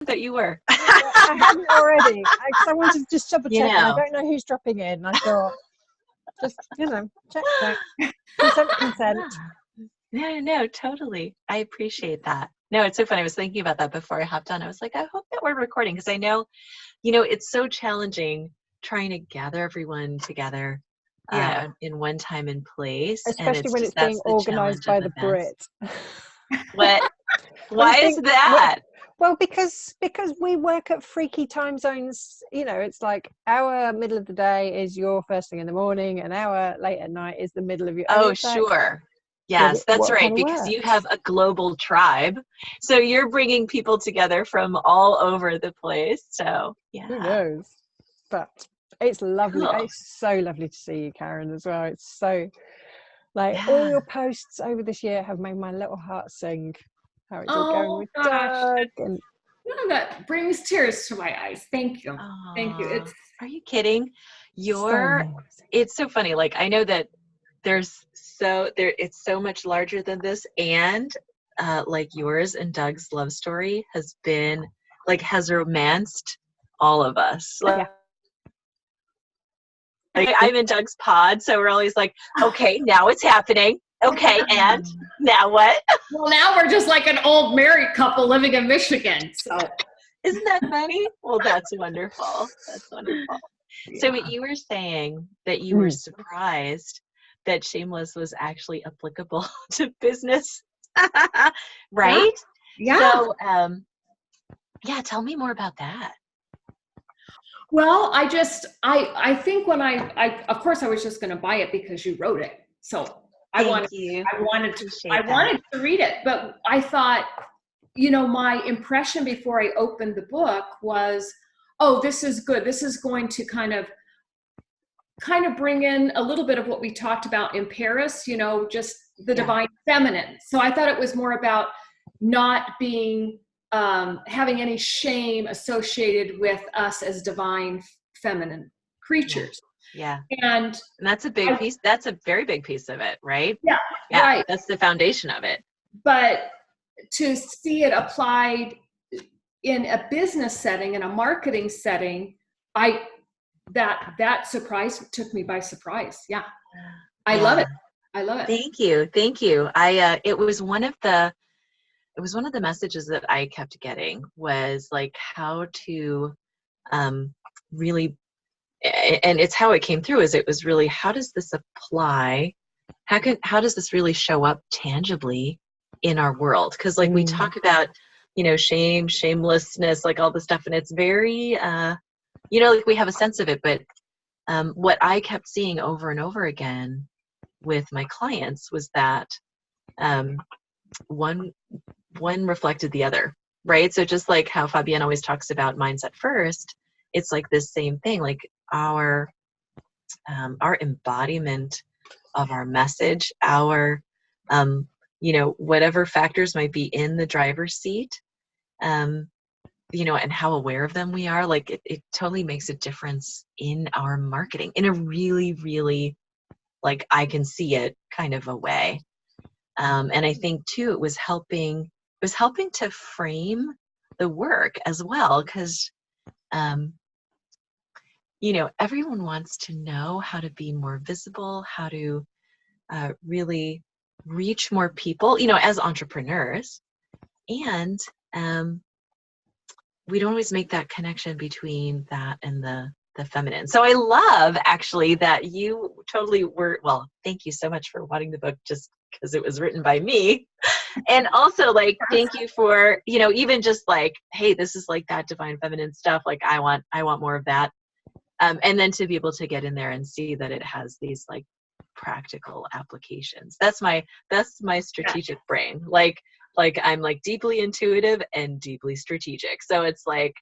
that you were. I hadn't already. I wanted to just double check. I don't know who's dropping in. I thought, just, check. Consent. No, totally. I appreciate that. No, it's so funny. I was thinking about that before I hopped on. I was like, I hope that we're recording, because I know, it's so challenging trying to gather everyone together in one time and place. Especially when it's being organized by the Brit. What? Why is that? Well, because we work at freaky time zones. It's like our middle of the day is your first thing in the morning, and our late at night is the middle of your. Oh, sure. Yes, that's right. Because you have a global tribe, so you're bringing people together from all over the place. So yeah, who knows? But it's lovely. Cool. It's so lovely to see you, Karen, as well. It's so all your posts over this year have made my little heart sing. How is it going with Doug? And that brings tears to my eyes. Thank you. Thank you. Are you kidding? It's so funny. Like, I know that it's so much larger than this, and like yours and Doug's love story has romanced all of us. I'm in Doug's pod, so we're always like, okay, now it's happening. Okay, and now what? Well, now we're just like an old married couple living in Michigan. So isn't that funny? Well, that's wonderful. That's wonderful. Yeah. So you were saying that you were surprised that Shameless was actually applicable to business, right? Yeah. So, tell me more about that. Well, I think when I of course I was just going to buy it because you wrote it. So I wanted to read it, but I thought, my impression before I opened the book was, oh, this is good. This is going to kind of bring in a little bit of what we talked about in Paris, just the divine feminine. So I thought it was more about not being, having any shame associated with us as divine feminine creatures. Yeah. And that's a big piece. That's a very big piece of it, right? Yeah. Right. That's the foundation of it. But to see it applied in a business setting, in a marketing setting, that surprise took me by surprise. Yeah. I love it. Thank you. It was one of the messages that I kept getting, was like how to really, and it's how it came through, is it was really, how does this apply? How does this really show up tangibly in our world? Because like we talk about, shame, shamelessness, like all this stuff, and it's very, like we have a sense of it, but what I kept seeing over and over again with my clients was that one reflected the other, right? So just like how Fabienne always talks about mindset first, it's like this same thing, like our embodiment of our message, our whatever factors might be in the driver's seat, and how aware of them we are, like it totally makes a difference in our marketing in a really, really, like, I can see it kind of a way. And I think too, it was helping to frame the work as well, because everyone wants to know how to be more visible, how to really reach more people, as entrepreneurs. And we don't always make that connection between that and the feminine. So I love, actually, that you totally were, well, thank you so much for wanting the book just because it was written by me. And also, like, thank you for, even just like, hey, this is like that divine feminine stuff. Like, I want more of that. And then to be able to get in there and see that it has these like practical applications. That's my strategic brain. Like I'm like deeply intuitive and deeply strategic. So it's like,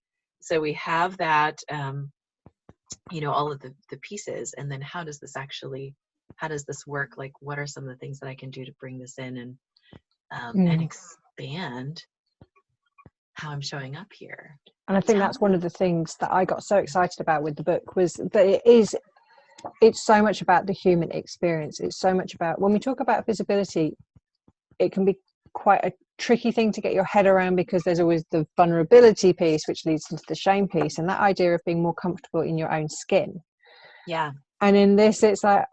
so we have that, all of the pieces, and then how does this work? Like, what are some of the things that I can do to bring this in and expand how I'm showing up here? And I think that's one of the things that I got so excited about with the book, was that it's so much about the human experience. It's so much about, when we talk about visibility, it can be quite tricky thing to get your head around, because there's always the vulnerability piece, which leads into the shame piece, and that idea of being more comfortable in your own skin. Yeah. And in this, it's like,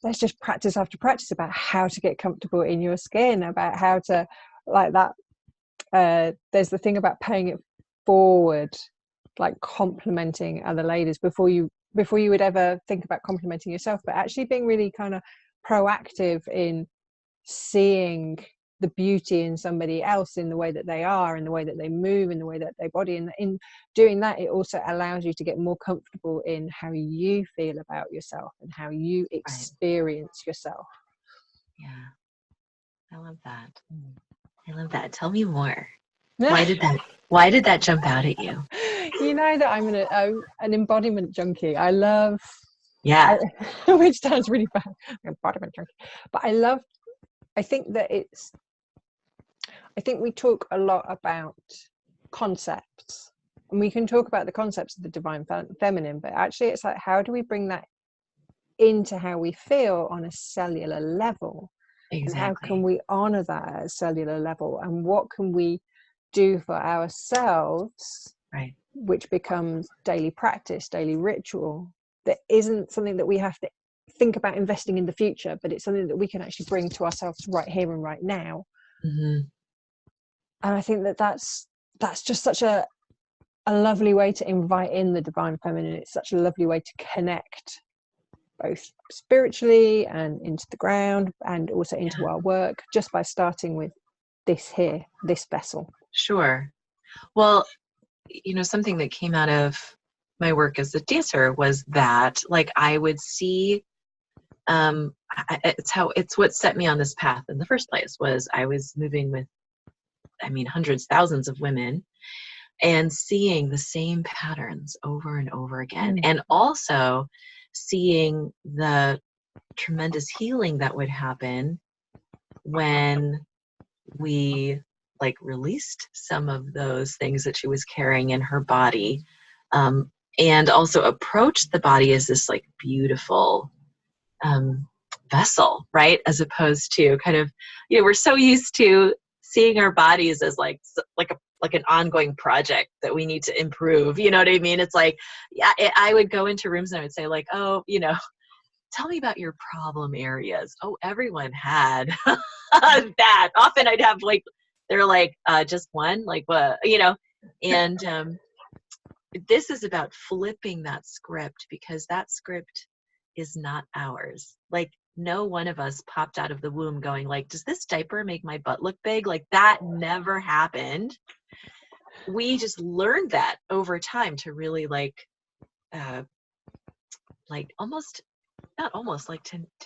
there's just practice after practice about how to get comfortable in your skin, about how to, like that. There's the thing about paying it forward, like complimenting other ladies before you would ever think about complimenting yourself, but actually being really kind of proactive in seeing the beauty in somebody else, in the way that they are, in the way that they move, in the way that they body, and in doing that, it also allows you to get more comfortable in how you feel about yourself and how you experience yourself. Yeah, I love that. I love that. Tell me more. Why did that jump out at you? You know that I'm an embodiment junkie. I love, which sounds really bad, embodiment junkie, but I think we talk a lot about concepts, and we can talk about the concepts of the divine feminine, but actually it's like, how do we bring that into how we feel on a cellular level? Exactly. And how can we honor that at a cellular level, and what can we do for ourselves, which becomes daily practice, daily ritual, that isn't something that we have to think about investing in the future, but it's something that we can actually bring to ourselves right here and right now. Mm-hmm. And I think that's just such a lovely way to invite in the divine feminine. It's such a lovely way to connect both spiritually and into the ground, and also into our work, just by starting with this vessel. Sure. Well, something that came out of my work as a dancer was that, like, I would see, it's what set me on this path in the first place. Was I was moving with, hundreds, thousands of women, and seeing the same patterns over and over again, and also seeing the tremendous healing that would happen when we released some of those things that she was carrying in her body, and also approached the body as this beautiful vessel, right? As opposed to kind of, we're so used to seeing our bodies as like an ongoing project that we need to improve. You know what I mean? It's like, I would go into rooms and I would say oh, tell me about your problem areas. Oh, everyone had that. Often I'd have they're just one, and this is about flipping that script, because that script is not ours. No one of us popped out of the womb going does this diaper make my butt look big? That never happened. We just learned that over time to really to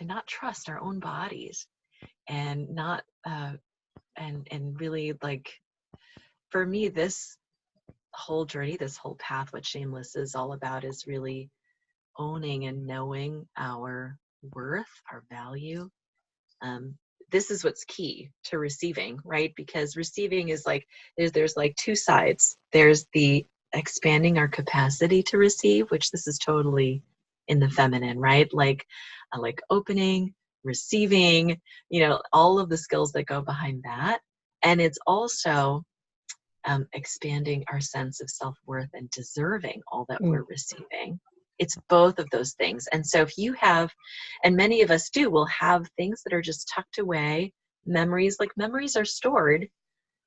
not trust our own bodies, and not and really for me, this whole journey, this whole path, what Shameless is all about, is really owning and knowing our worth, our value. This is what's key to receiving, right? Because receiving is there's two sides. There's the expanding our capacity to receive, which this is totally in the feminine, right? Opening, receiving, all of the skills that go behind that. And it's also expanding our sense of self-worth and deserving all that we're receiving. It's both of those things. And so if you have, and many of us do, will have things that are just tucked away, memories are stored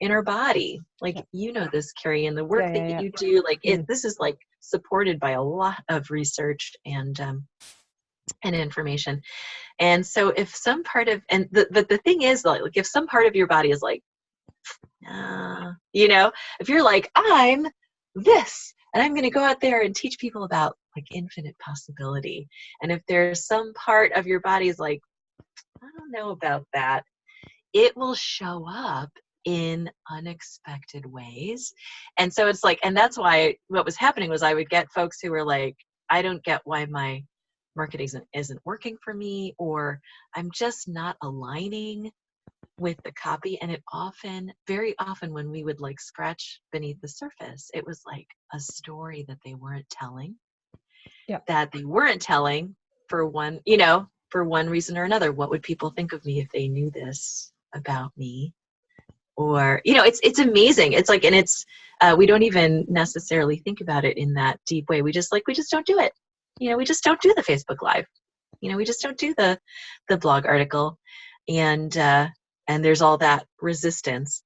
in our body. This, Carrie, and the work that you do, this is supported by a lot of research and information. And so if some part of, and the thing is, if some part of your body is if you're I'm this, and I'm going to go out there and teach people about infinite possibility, and if there's some part of your body is I don't know about that, it will show up in unexpected ways. And so it's and that's why what was happening was I would get folks who were I don't get why my marketing isn't working for me, or I'm just not aligning with the copy. And it very often when we would scratch beneath the surface, it was a story that they weren't telling, for one reason or another. What would people think of me if they knew this about me? or, you know, it's amazing. It's like, and it's, we don't even necessarily think about it in that deep way. We just don't do it. You know, we just don't do the Facebook Live. You know, we just don't do the blog article. And there's all that resistance.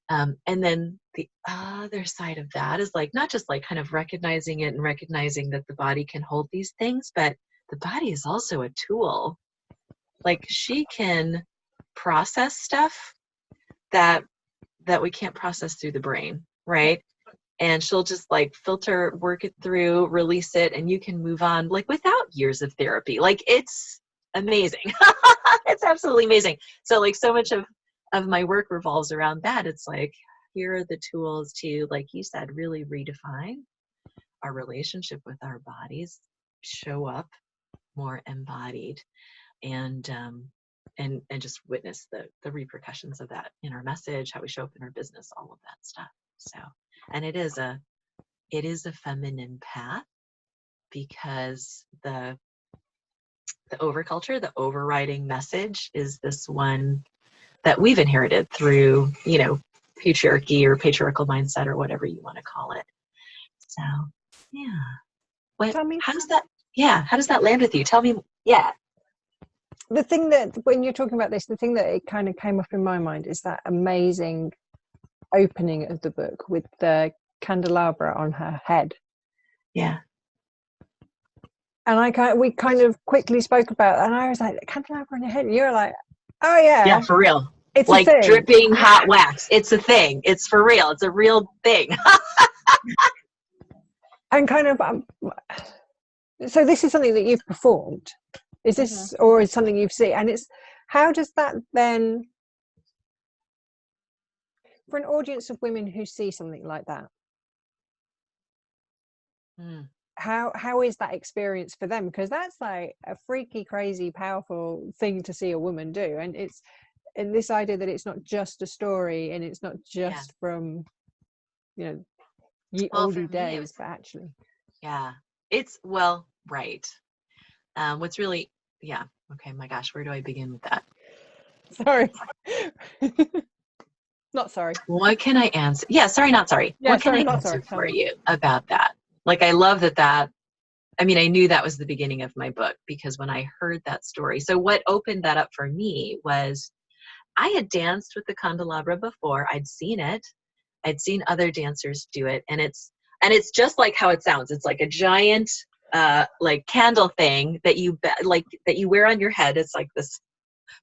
And then the other side of that is like, not just like kind of recognizing it and recognizing that the body can hold these things, but the body is also a tool. Like, she can process stuff that we can't process through the brain, right? And she'll just like filter, work it through, release it, and you can move on like without years of therapy. Like, it's amazing. It's absolutely amazing. So like, so much of my work revolves around that. It's like, here are the tools to, like you said, really redefine our relationship with our bodies, show up more embodied, and just witness the repercussions of that in our message, how we show up in our business, all of that stuff. So, and it is a feminine path, because the overculture, the overriding message is this one that we've inherited through, you know, patriarchy or patriarchal mindset or whatever you want to call it. So, yeah. How does that land with you? Tell me. Yeah. The thing that, when you're talking about this, the thing that it kind of came up in my mind is that amazing opening of the book with the candelabra on her head. Yeah. And we kind of quickly spoke about it, and I was like, candelabra on your head. And you were like, oh yeah. Yeah, for real. It's like a thing. Dripping hot wax. It's a thing. It's for real. It's a real thing. And kind of, so this is something that you've performed. Is this, or is something you've seen? And it's, how does that then, for an audience of women who see something like that, how is that experience for them? Because that's like a freaky, crazy, powerful thing to see a woman do. And it's, and this idea that it's not just a story, and it's not just from, you know, ye oldie days, but actually. Yeah. It's, right. What's really, okay, my gosh, where do I begin with that? Sorry. Not sorry. What can I answer? Yeah, sorry, not sorry. Yeah, what can sorry, I answer for you about that? Like, I love that, I mean, I knew that was the beginning of my book, because when I heard that story, so what opened that up for me was, I had danced with the candelabra before. I'd seen it. I'd seen other dancers do it. And it's just like how it sounds. It's like a giant, like candle thing that you wear on your head. It's like this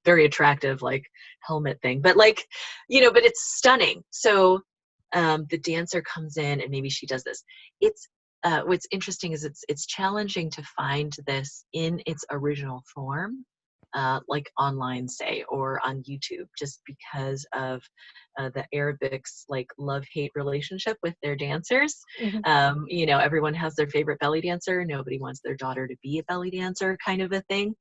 very attractive, like, helmet thing, but like, you know, but it's stunning. So the dancer comes in, and maybe she does this. It's what's interesting is it's challenging to find this in its original form, like online, say, or on YouTube, just because of the Arabics like love-hate relationship with their dancers. You know, everyone has their favorite belly dancer. Nobody wants their daughter to be a belly dancer, kind of a thing.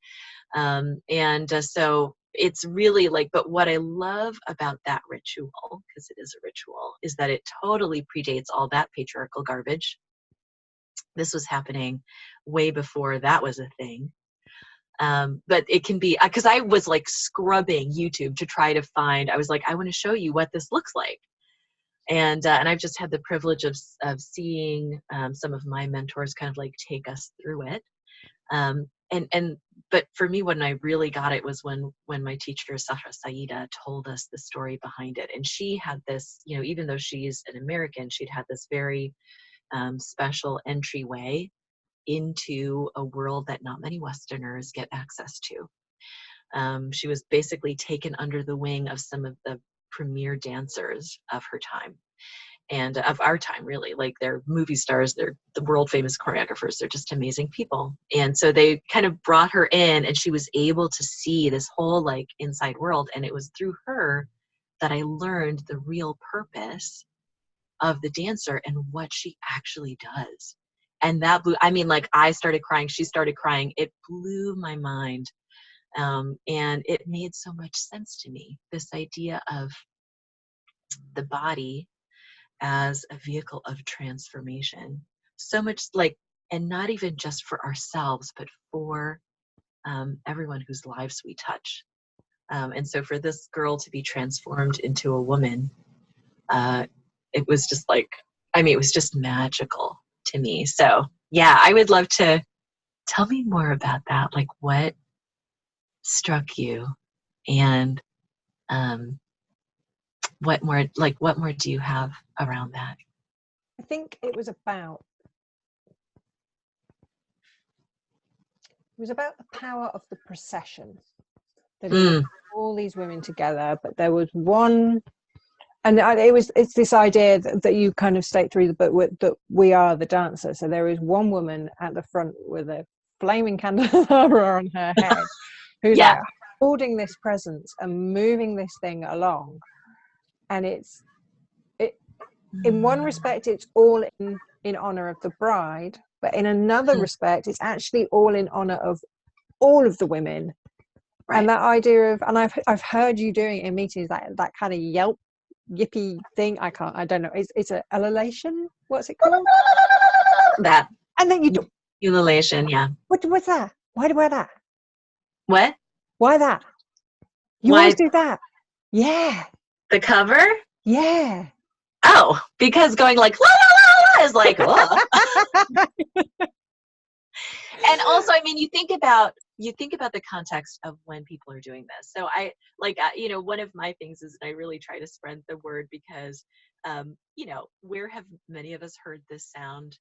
So it's really like, but what I love about that ritual, because it is a ritual, is that it totally predates all that patriarchal garbage. This was happening way before that was a thing. But it can be, because I was like scrubbing YouTube to try to find, I was like, I want to show you what this looks like. And I've just had the privilege of seeing some of my mentors kind of like take us through it. But for me, when I really got it was when my teacher, Sahra Saida, told us the story behind it. And she had this, you know, even though she's an American, she'd had this very special entryway into a world that not many Westerners get access to. She was basically taken under the wing of some of the premier dancers of her time, and of our time, really. Like, they're movie stars, they're the world famous choreographers, they're just amazing people. And so they kind of brought her in, and she was able to see this whole like inside world. And it was through her that I learned the real purpose of the dancer and what she actually does. And that blew, I mean, like, I started crying, she started crying. It blew my mind. And it made so much sense to me, this idea of the body as a vehicle of transformation. So much like, and not even just for ourselves, but for everyone whose lives we touch. And so for this girl to be transformed into a woman, it was just like, I mean, it was just magical to me. So yeah, I would love to tell me more about that. Like what struck you, and what more do you have around that? I think it was about the power of the procession. That it was all these women together, but there was one, and it's this idea that you kind of state through the book, that we are the dancer. So there is one woman at the front with a flaming candelabra on her head, who's like holding this presence and moving this thing along. And in one respect, it's all in honor of the bride, but in another respect, it's actually all in honor of all of the women. Right. And that idea of, and I've heard you doing it in meetings, that kind of yippy thing. I don't know. It's a ululation. What's it called? That. And then you do ululation. Yeah. What's that? Why do you wear that? What? Why that? You always do that. Yeah. The cover? Yeah. Oh, because going like la la la la is like, oh. And also, I mean, you think about the context of when people are doing this. So I like, one of my things is I really try to spread the word because, where have many of us heard this sound?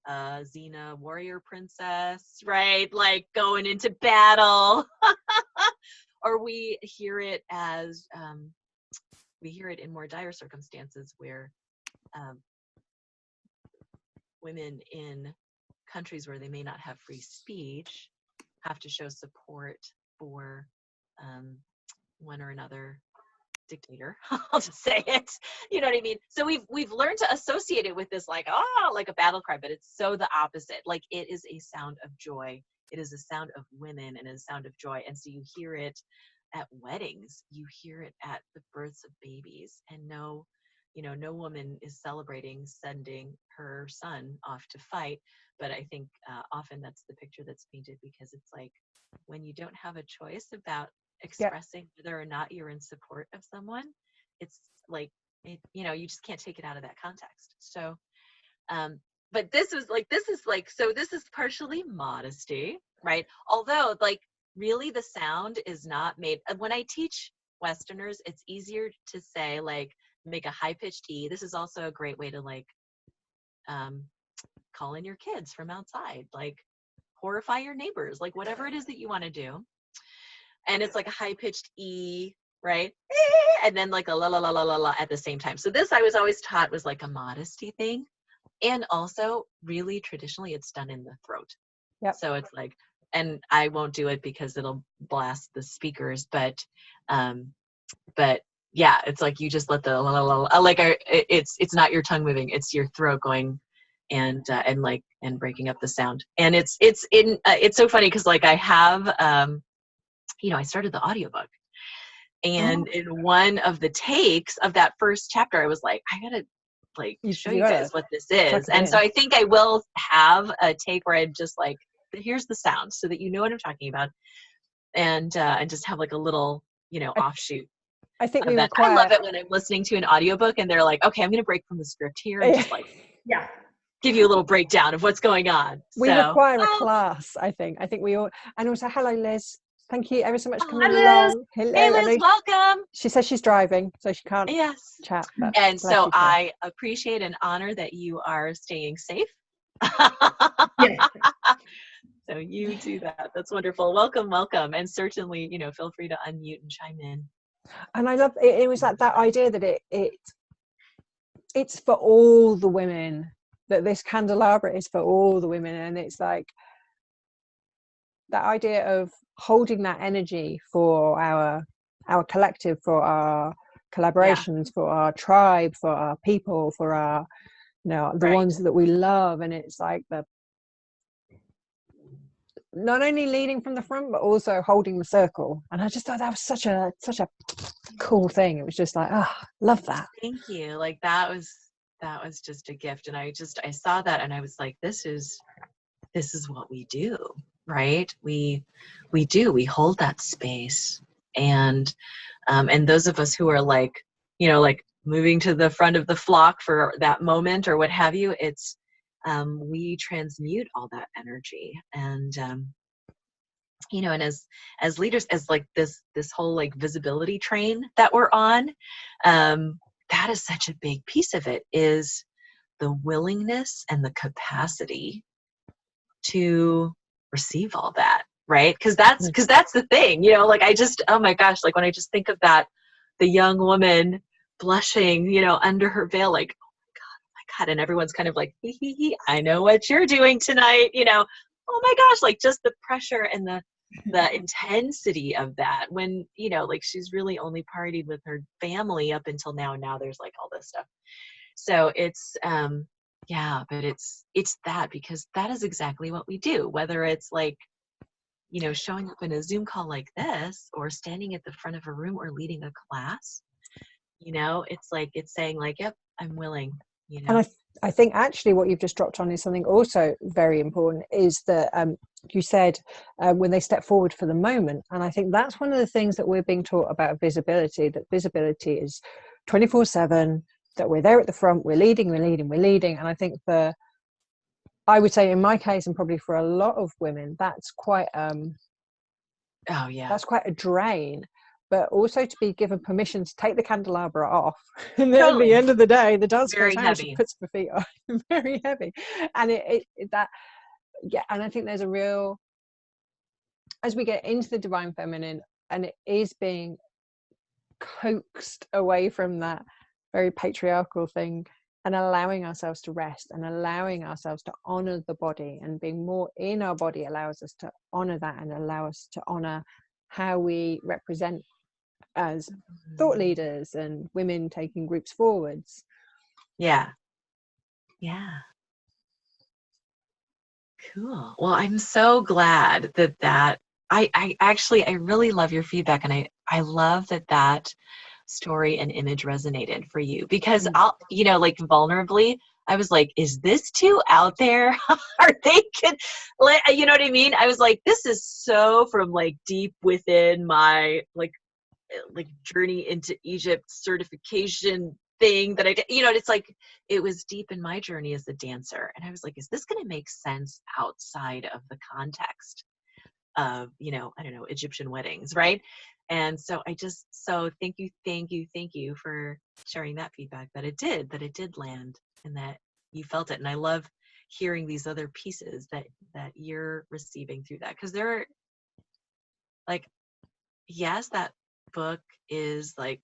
Xena, warrior princess, right? Like going into battle. Or we hear it in more dire circumstances where women in countries where they may not have free speech have to show support for one or another dictator. I'll just say it. You know what I mean? So we've learned to associate it with this like a battle cry, but it's so the opposite. Like it is a sound of joy. It is a sound of women and a sound of joy. And so you hear it at weddings, you hear it at the births of babies, and no woman is celebrating sending her son off to fight. But I think often that's the picture that's painted, because it's like when you don't have a choice about expressing whether or not you're in support of someone, it's like, you just can't take it out of that context. So, but this is partially modesty, right? Although like really the sound is not made. When I teach Westerners, it's easier to say like, make a high-pitched E. This is also a great way to like call in your kids from outside, like horrify your neighbors, like whatever it is that you want to do. And it's like a high-pitched E, right? And then like a la la la la la la at the same time. So this I was always taught was like a modesty thing. And also really traditionally it's done in the throat. Yep. So it's like, and I won't do it because it'll blast the speakers, but yeah, it's like you just let the la, la, la, like it's not your tongue moving, it's your throat going and breaking up the sound. And it's so funny because like I have I started the audiobook, and in one of the takes of that first chapter I was like, I gotta like show you guys what this is. And so I think I will have a take where I'm just like, here's the sound so that you know what I'm talking about, and just have like a little offshoot. I think we I love it when I'm listening to an audiobook and they're like, okay, I'm going to break from the script here and just like, give you a little breakdown of what's going on. We require a class, I think. I think we all, and also, hello, Liz. Thank you ever so much for coming along. Hello. Hey, Liz, welcome. She says she's driving, so she can't chat. And so I appreciate and honor that you are staying safe. So you do that. That's wonderful. Welcome. And certainly, feel free to unmute and chime in. And I love it. It was that idea that it's for all the women, that this candelabra is for all the women. And it's like that idea of holding that energy for our collective, for our collaborations, for our tribe, for our people, for our, the ones that we love. And it's like not only leading from the front, but also holding the circle. And I just thought that was such a cool thing. It was just like, love that. Thank you. Like that was just a gift. And I saw that and I was like, this is what we do, right? We hold that space, And those of us who are like, like moving to the front of the flock for that moment or what have you, it's, we transmute all that energy. And, and as leaders, as like this whole like visibility train that we're on, that is such a big piece of it, is the willingness and the capacity to receive all that, right? Because that's the thing, like oh my gosh, like when I just think of that, the young woman blushing, under her veil, like, oh my God, and everyone's kind of like, hee, I know what you're doing tonight, oh my gosh, like just the pressure and the intensity of that, when, like she's really only partied with her family up until now. Now there's like all this stuff. So it's, but it's that, because that is exactly what we do, whether it's like, showing up in a Zoom call like this, or standing at the front of a room, or leading a class, it's like, it's saying like, yep, I'm willing, And I think actually what you've just dropped on is something also very important, is that you said when they step forward for the moment. And I think that's one of the things that we're being taught about visibility, that visibility is 24/7, that we're there at the front, we're leading. And I think I would say in my case, and probably for a lot of women, that's quite that's quite a drain. But also to be given permission to take the candelabra off, and then at the end of the day, the dance goes out, she puts her feet on. Very heavy. And and I think there's a real, as we get into the divine feminine, and it is being coaxed away from that very patriarchal thing, and allowing ourselves to rest, and allowing ourselves to honor the body, and being more in our body allows us to honor that, and allow us to honor how we represent as thought leaders and women taking groups forwards. Yeah. Cool. Well, I'm so glad that I really love your feedback, and I love that story and image resonated for you, because I'll, like vulnerably, I was like, is this too out there? Are they like, you know what I mean? I was like, this is so from like deep within my like journey into Egypt certification thing that I did, it's like, it was deep in my journey as a dancer. And I was like, is this going to make sense outside of the context of, I don't know, Egyptian weddings, right? And so so thank you for sharing that feedback, that it did land, and that you felt it. And I love hearing these other pieces that you're receiving through that, because there are like, yes, that book is like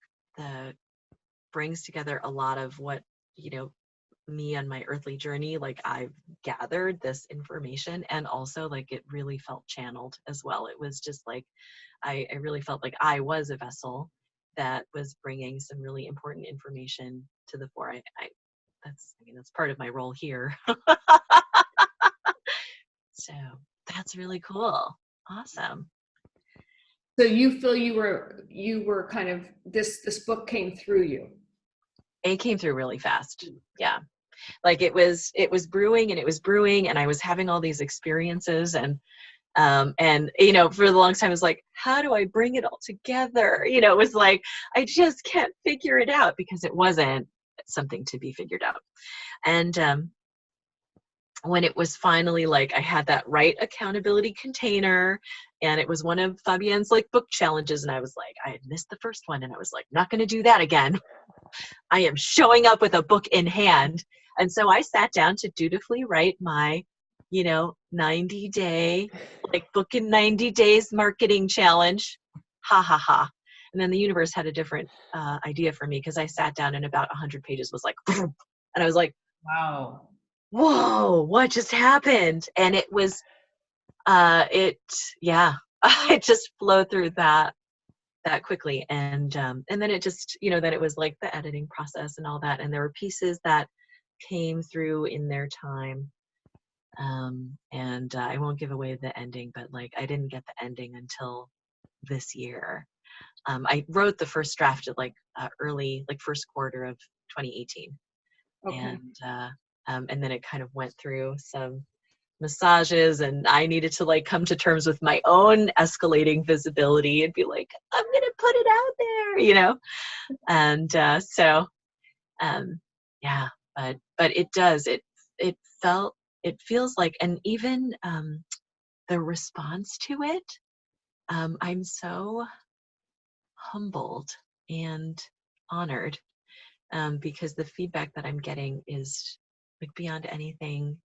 brings together a lot of what, me on my earthly journey, like I've gathered this information, and also like it really felt channeled as well. It was just like, I really felt like I was a vessel that was bringing some really important information to the fore. That's part of my role here. So that's really cool. Awesome. So you feel you were kind of, this book came through you. It came through really fast. Yeah. Like it was brewing, and I was having all these experiences, and for the longest time I was like, how do I bring it all together? It was like, I just can't figure it out, because it wasn't something to be figured out. And when it was finally like, I had that right accountability container, and it was one of Fabienne's like book challenges, and I was like, I had missed the first one, and I was like, not going to do that again. I am showing up with a book in hand. And so I sat down to dutifully write my, 90-day, like book in 90 days marketing challenge. Ha ha ha. And then the universe had a different idea for me, because I sat down and about 100 pages was like, and I was like, wow, whoa, what just happened? And it was, it just flowed through that quickly. And then it just, then it was like the editing process and all that. And there were pieces that came through in their time. And I won't give away the ending, but like, I didn't get the ending until this year. I wrote the first draft at like early, like first quarter of 2018. Okay. And then it kind of went through some massages, and I needed to like come to terms with my own escalating visibility and be like, I'm going to put it out there, you know? And yeah, but it does, it feels like, and even the response to it, I'm so humbled and honored, because the feedback that I'm getting is like beyond anything.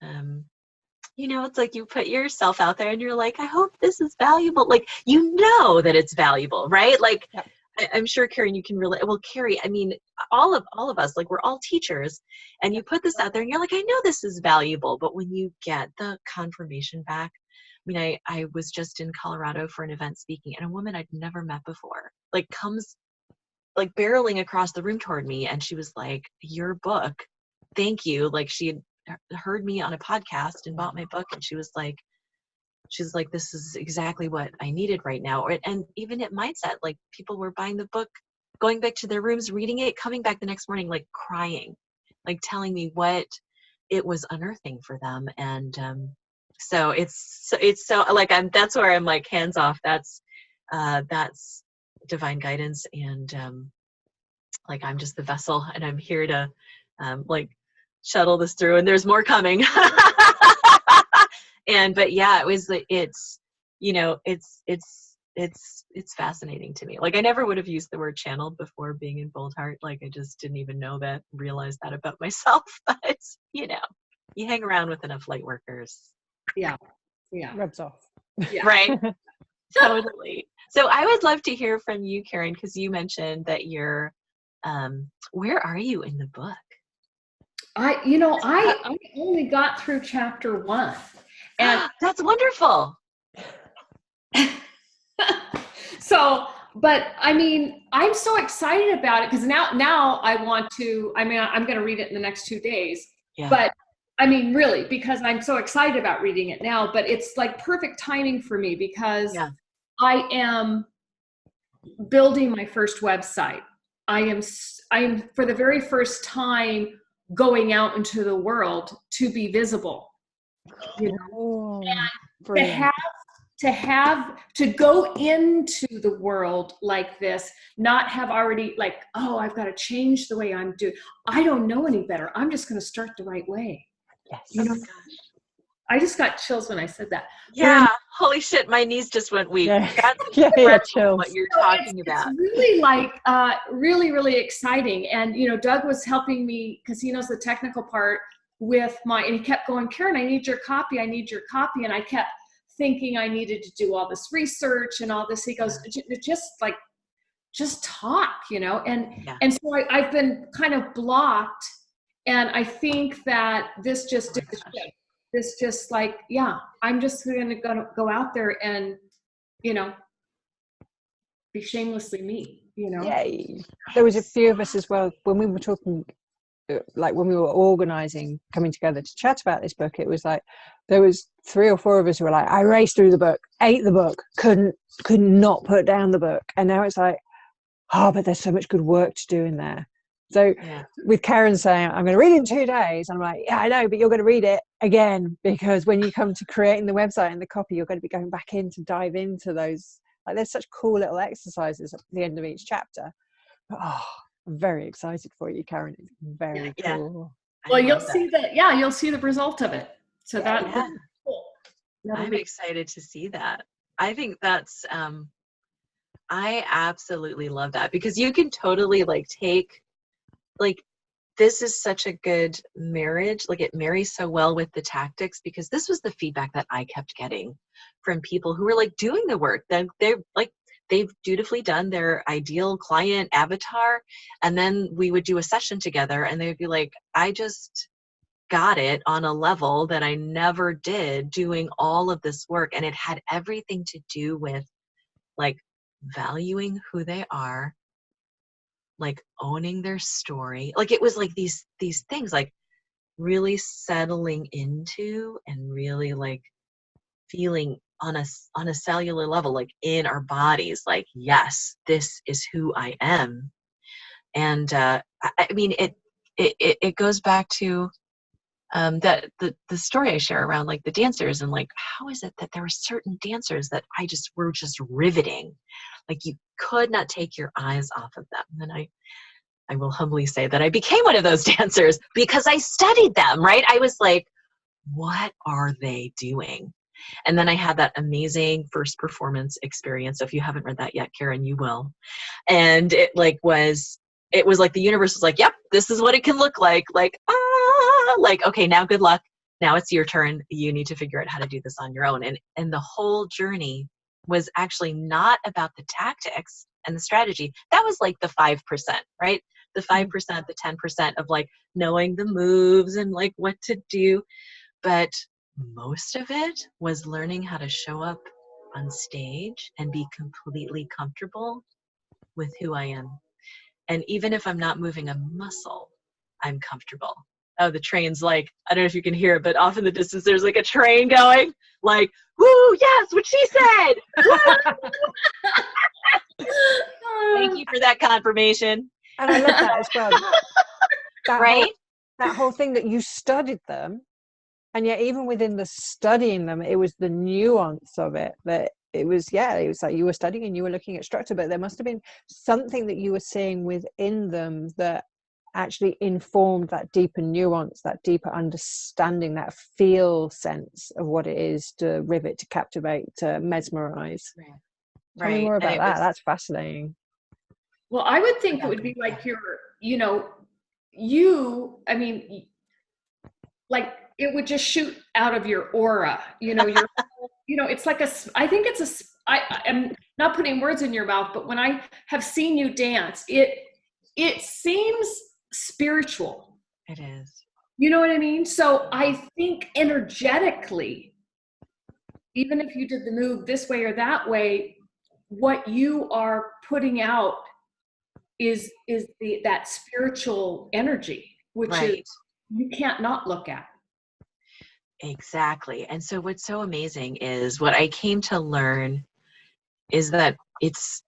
You know, it's like you put yourself out there and you're like, I hope this is valuable. Like, you know that it's valuable, right? Like, Yep. I'm sure, Karen, you can relate. Well, Carrie, I mean, all of us, like, we're all teachers, and you put this out there and you're like, I know this is valuable. But when you get the confirmation back, I mean, I was just in Colorado for an event speaking, and a woman I'd never met before, like, comes like barreling across the room toward me, and she was like, your book, thank you. Like, she had heard me on a podcast and bought my book, and she's like, this is exactly what I needed right now. And even at Mindset, like, people were buying the book, going back to their rooms, reading it, coming back the next morning, like crying, like telling me what it was unearthing for them. And so it's so like, that's where I'm like, hands off. That's divine guidance, and like, I'm just the vessel, and I'm here to like shuttle this through, and there's more coming. But yeah, it's you know, it's fascinating to me. Like, I never would have used the word channeled before being in Bold Heart. Like, I just didn't even know that, realize that about myself. But you know, you hang around with enough light workers. Yeah. Rubs off. Yeah. Right. Totally. So I would love to hear from you, Karen, because you mentioned that you're where are you in the book? I only got through chapter 1. And that's wonderful. So, but I mean, I'm so excited about it, because now I want to, I mean, I'm going to read it in the next 2 days. Yeah. But I mean, really, because I'm so excited about reading it now, but it's like perfect timing for me, because I am building my first website. I am for the very first time going out into the world to be visible, you know, and to go into the world like this, not have already like, oh, I've got to change the way I'm doing. I don't know any better. I'm just going to start the right way. Yes. You know, oh my gosh. I just got chills when I said that. Yeah. Holy shit. My knees just went weak. Yeah. That's Chills. what you're talking about. It's really like, really, really exciting. And, you know, Doug was helping me, because he knows the technical part with and he kept going, Karen, I need your copy. I need your copy. And I kept thinking I needed to do all this research and all this. He goes, just talk, you know? And so I've been kind of blocked. And I think that this just did the shit. This just like, I'm just going to go out there and, you know, be shamelessly me, you know? Yay. There was a few of us as well, when we were talking, like when we were organizing, coming together to chat about this book, it was like, there was 3 or 4 of us who were like, I raced through the book, ate the book, could not put down the book. And now it's like, but there's so much good work to do in there. So with Karen saying, I'm going to read it in 2 days, I'm like, yeah, I know, but you're going to read it again, because when you come to creating the website and the copy, you're going to be going back in to dive into those. Like, there's such cool little exercises at the end of each chapter. But, I'm very excited for you, Karen. It's very cool. Well, you'll see the result of it. So that's cool. I'm excited to see that. I think that's I absolutely love that, because you can totally like take, like, this is such a good marriage. Like, it marries so well with the tactics, because this was the feedback that I kept getting from people who were like doing the work. They've dutifully done their ideal client avatar. And then we would do a session together, and they would be like, I just got it on a level that I never did doing all of this work. And it had everything to do with like valuing who they are, like owning their story. Like, it was like these things, like really settling into and really like feeling on a cellular level, like in our bodies, like, yes, this is who I am. And I mean, it goes back to that the story I share around like the dancers and like, how is it that there were certain dancers that were just riveting? Like you could not take your eyes off of them. And then I will humbly say that I became one of those dancers because I studied them, right? I was like, what are they doing? And then I had that amazing first performance experience. So if you haven't read that yet, Karen, you will. And it was like the universe was like, yep, this is what it can look like. Like, okay, now good luck. Now it's your turn. You need to figure out how to do this on your own. And the whole journey was actually not about the tactics and the strategy. That was like the 5%, right? The 5%, the 10% of like knowing the moves and like what to do. But most of it was learning how to show up on stage and be completely comfortable with who I am. And even if I'm not moving a muscle, I'm comfortable. Oh, the train's like, I don't know if you can hear it, but off in the distance, there's like a train going, like, woo, yes, what she said. Thank you for that confirmation. And I love that as well. Right? That whole thing that you studied them, and yet even within the studying them, it was the nuance of it that it was like you were studying and you were looking at structure, but there must have been something that you were seeing within them that actually informed that deeper nuance, that deeper understanding, that feel sense of what it is to rivet, to captivate, to mesmerize. Tell me more about that. That's fascinating. Well, I would think it would be like like it would just shoot out of your aura, it's like I think it's I am not putting words in your mouth, but when I have seen you dance, it seems spiritual. It is. You know what I mean? So I think energetically, even if you did the move this way or that way, what you are putting out is that spiritual energy, which is you can't not look at. Exactly. And so what's so amazing is what I came to learn is that it's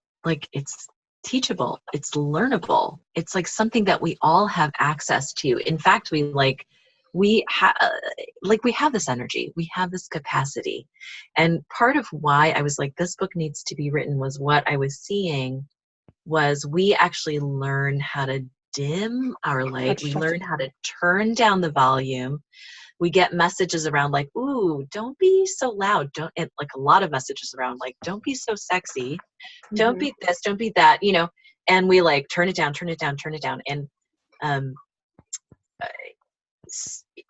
teachable, it's learnable. It's like something that we all have access to. In fact, we have this energy, we have this capacity. And part of why I was like, this book needs to be written was what I was seeing was we actually learn how to dim our light. We learn how to turn down the volume. We get messages around like, ooh, don't be so loud. And like a lot of messages around like, don't be so sexy. Don't be this, don't be that, and we like turn it down. And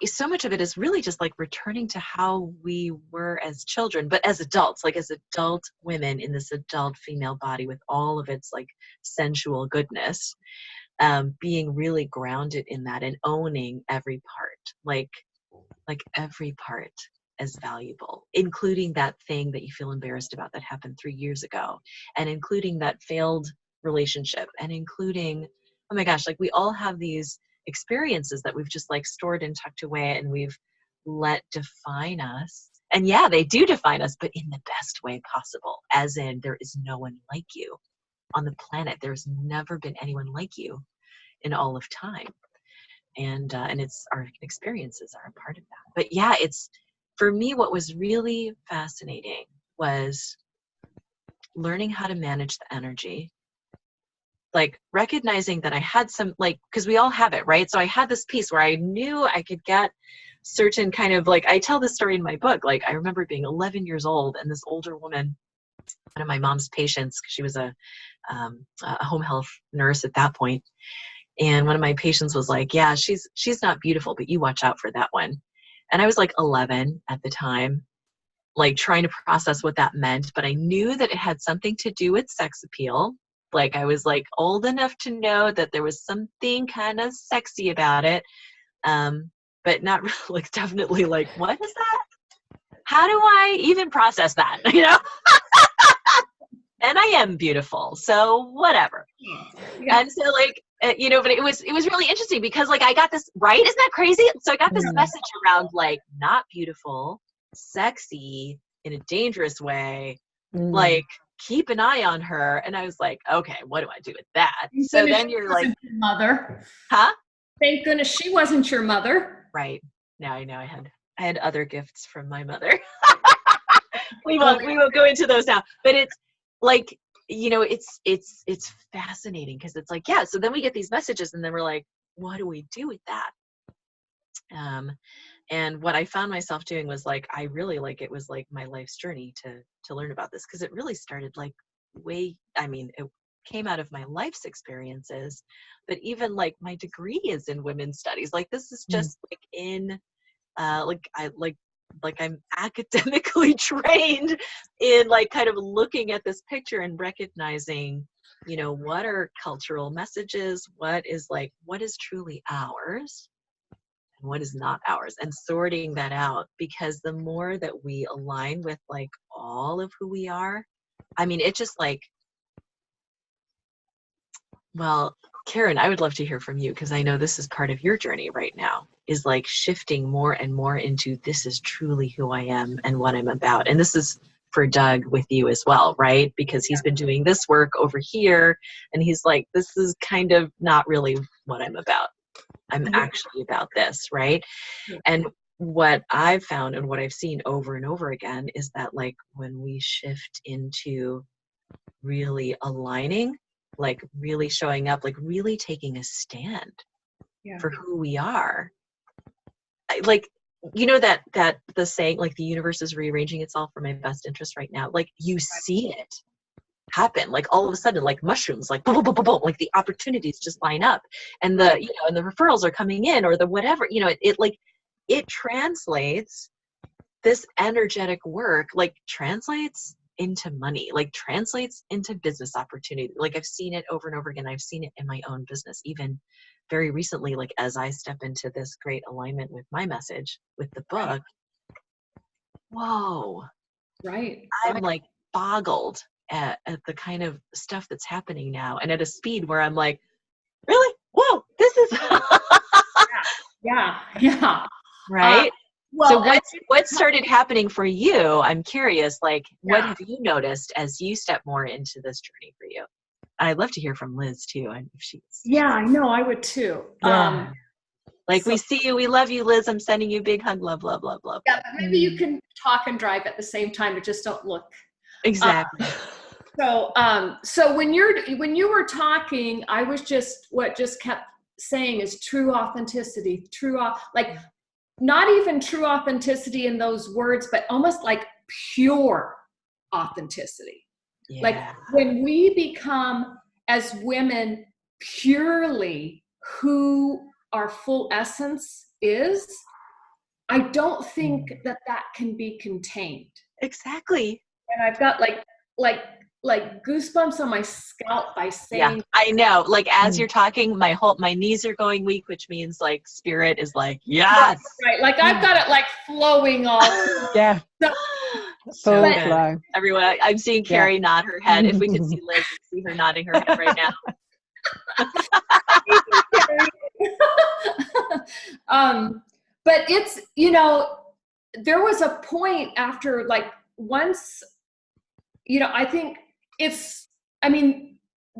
so much of it is really just like returning to how we were as children, but as adults, like as adult women in this adult female body with all of its like sensual goodness, being really grounded in that and owning every part, like every part as valuable, including that thing that you feel embarrassed about that happened 3 years ago, and including that failed relationship, and including, oh my gosh, like we all have these experiences that we've just like stored and tucked away and we've let define us. And yeah, they do define us, but in the best way possible, as in there is no one like you on the planet. There's never been anyone like you in all of time. And it's our experiences are a part of that. But yeah, it's, for me, what was really fascinating was learning how to manage the energy, like recognizing that I had some, like, because we all have it, right? So I had this piece where I knew I could get certain kind of, like, I tell this story in my book. Like, I remember being 11 years old and this older woman, one of my mom's patients, because she was a home health nurse at that point, and one of my patients was like, yeah, she's not beautiful, but you watch out for that one. And I was like 11 at the time, like trying to process what that meant. But I knew that it had something to do with sex appeal. Like I was like old enough to know that there was something kind of sexy about it. But not really, like, definitely like, what is that? How do I even process that? And I am beautiful, so whatever. Yeah. And so like, but it was really interesting because like I got this, right? Isn't that crazy? So I got this message around like not beautiful, sexy in a dangerous way, like keep an eye on her. And I was like, okay, what do I do with that? So then you're like, mother. Huh? Thank goodness she wasn't your mother. Right. Now I know I had other gifts from my mother. we won't go into those now, but it's like, you know, it's fascinating because it's like, yeah, so then we get these messages and then we're like, what do we do with that? And what I found myself doing was like, I really like, it was like my life's journey to learn about this, because it really started like it came out of my life's experiences, but even like my degree is in women's studies. Like this is just like in I'm academically trained in like kind of looking at this picture and recognizing, you know, what are cultural messages, what is truly ours and what is not ours, and sorting that out. Because the more that we align with like all of who we are, I mean, it just like, well, Karen, I would love to hear from you, because I know this is part of your journey right now, is like shifting more and more into this is truly who I am and what I'm about. And this is for Doug with you as well, right? Because he's been doing this work over here and he's like, this is kind of not really what I'm about. I'm actually about this, right? And what I've found and what I've seen over and over again is that like when we shift into really aligning, like really showing up, like really taking a stand for who we are. Like, you know, that the saying, like the universe is rearranging itself for my best interest right now. Like you see it happen, like all of a sudden, like mushrooms, like boom, boom, boom, boom, boom, like the opportunities just line up, and the, you know, and the referrals are coming in, or the whatever, you know, it translates, this energetic work like translates into money, like translates into business opportunity. Like I've seen it over and over again. I've seen it in my own business, even very recently, like as I step into this great alignment with my message with the book. Whoa. Right. I'm like boggled at the kind of stuff that's happening now, and at a speed where I'm like, really? Whoa, this is yeah. Right. Well, so what started happening for you? I'm curious, like what have you noticed as you step more into this journey for you? I'd love to hear from Liz too. If she's I know, I would too. Like, so, we see you, we love you, Liz. I'm sending you a big hug, love, love, love, love. Yeah, but maybe you can talk and drive at the same time, but just don't look. Exactly. So when you were talking, I was just kept saying is true authenticity, like not even true authenticity in those words, but almost like pure authenticity. Yeah. Like when we become as women purely who our full essence is, I don't think that can be contained. Exactly. And I've got like goosebumps on my scalp by saying. Yeah, I know. Like as you're talking, my knees are going weak, which means like spirit is like, yes. Right. Like I've got it like flowing off. Yeah. So good. Everyone, I'm seeing Carrie nod her head. If we could see Liz, we see her nodding her head right now. But it's, you know, there was a point after, like, once, you know, I think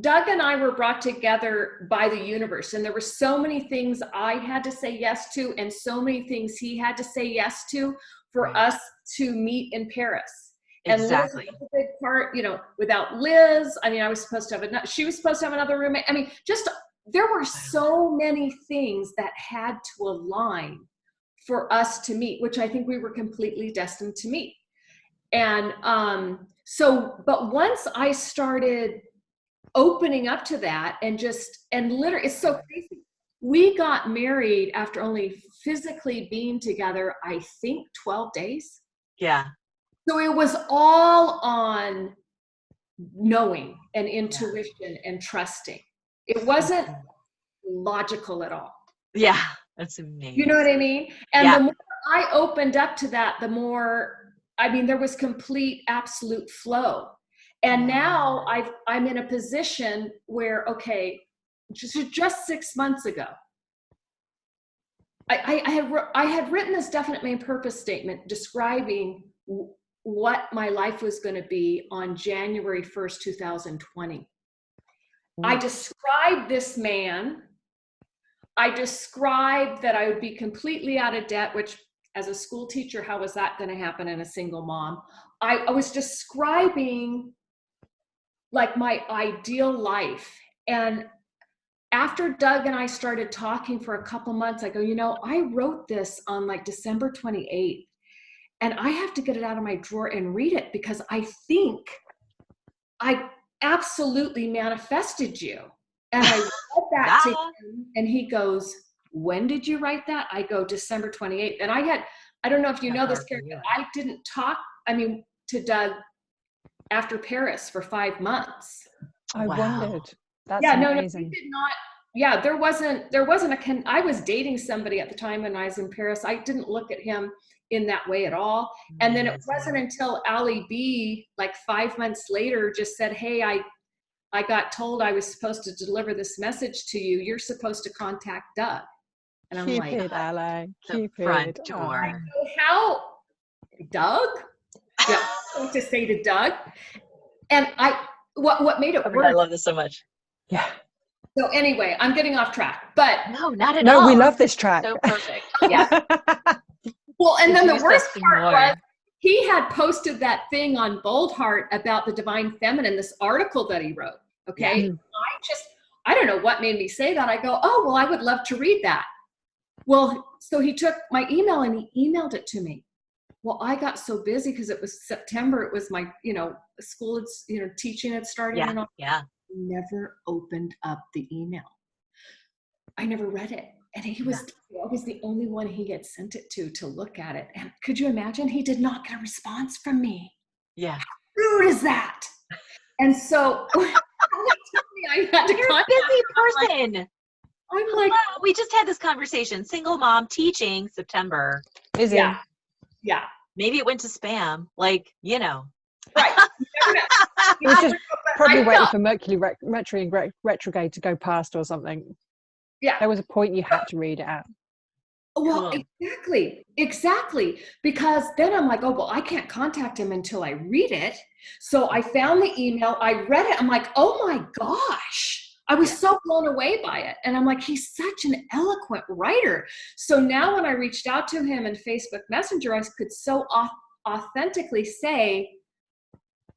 Doug and I were brought together by the universe, and there were so many things I had to say yes to and so many things he had to say yes to for us to meet in Paris. Exactly. And Liz was a big part, you know, without Liz, I mean, she was supposed to have another roommate. I mean, just, there were so many things that had to align for us to meet, which I think we were completely destined to meet. And but once I started opening up to that and literally, it's so crazy. We got married after only physically being together, I think 12 days. Yeah. So it was all on knowing and intuition and trusting. It wasn't logical at all. Yeah, that's amazing. You know what I mean? And the more I opened up to that, the more, I mean, there was complete, absolute flow. And now I'm in a position where, okay, just 6 months ago, I had written this definite main purpose statement describing what my life was going to be on January 1st, 2020. I described this man I described that I would be completely out of debt, which as a school teacher, how was that going to happen in a single mom? I was describing like my ideal life. And after Doug and I started talking for a couple months, I go, you know, I wrote this on like December 28th, and I have to get it out of my drawer and read it because I think I absolutely manifested you. And I read that to him, and he goes, when did you write that? I go, December 28th. And I don't know if you know this, Karen, but I didn't talk, to Doug after Paris for 5 months. I wondered. That's amazing. No, he did not. Yeah, there wasn't I was dating somebody at the time when I was in Paris. I didn't look at him in that way at all. And then it wasn't until Ali B, like 5 months later, just said, hey, I got told I was supposed to deliver this message to you. You're supposed to contact Doug. And I'm Cupid, like, LA. The front door. How? Doug? Yeah, to say to Doug. And what made it work? I love this so much. Yeah. So anyway, I'm getting off track, but no, not at all. No, we love this track. So perfect. Yeah. Well, and then the worst part was he had posted that thing on Boldheart about the divine feminine, this article that he wrote. Okay. Yeah. I don't know what made me say that. I go, oh, well, I would love to read that. Well, so he took my email and he emailed it to me. Well, I got so busy because it was September. It was my, school, teaching had started. Yeah. And all. Yeah. Never opened up the email. I never read it. And I was the only one he had sent it to look at it. And could you imagine? He did not get a response from me. Yeah. How rude is that? And so I had to You're a busy person. I'm like, we just had this conversation. Single mom teaching September. Is it? Yeah. Maybe it went to spam. Right. It was just probably waiting for Mercury retrograde to go past or something. Yeah. There was a point you had to read it out. Well, exactly. Because then I'm like, oh, well, I can't contact him until I read it. So I found the email. I read it. I'm like, oh my gosh. I was so blown away by it. And I'm like, he's such an eloquent writer. So now when I reached out to him in Facebook Messenger, I could so authentically say,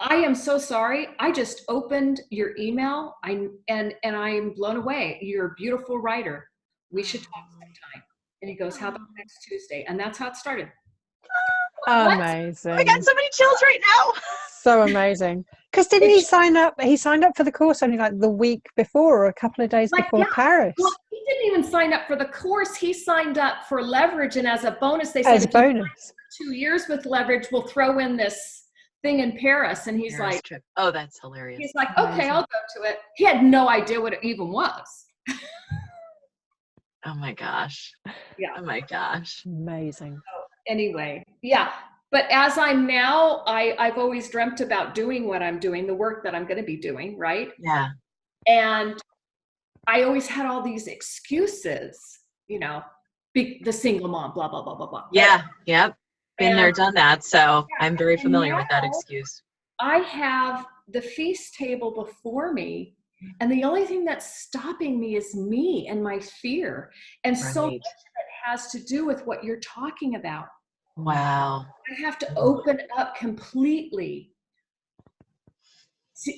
I am so sorry. I just opened your email and I am blown away. You're a beautiful writer. We should talk sometime. And he goes, how about next Tuesday? And that's how it started. Amazing. I got so many chills right now. So amazing. Because didn't he sign up? He signed up for the course only like the week before or a couple of days before Paris. Well, he didn't even sign up for the course. He signed up for Leverage. And as a bonus, they said, as a bonus. For 2 years with Leverage, we'll throw in this thing in Paris. And he's Paris like, trip. Oh, that's hilarious. He's like, okay, I'll go to it. He had no idea what it even was. Oh my gosh. Yeah. Oh my gosh. Amazing. So anyway, yeah. But as I'm now, I've always dreamt about doing what I'm doing, the work that I'm going to be doing, right? Yeah. And I always had all these excuses, the single mom, blah, blah, blah, blah, blah. Yeah. Yep. Been there, done that. So I'm very familiar with that excuse. I have the feast table before me. And the only thing that's stopping me is me and my fear. And so much of it has to do with what you're talking about. Wow. I have to open up completely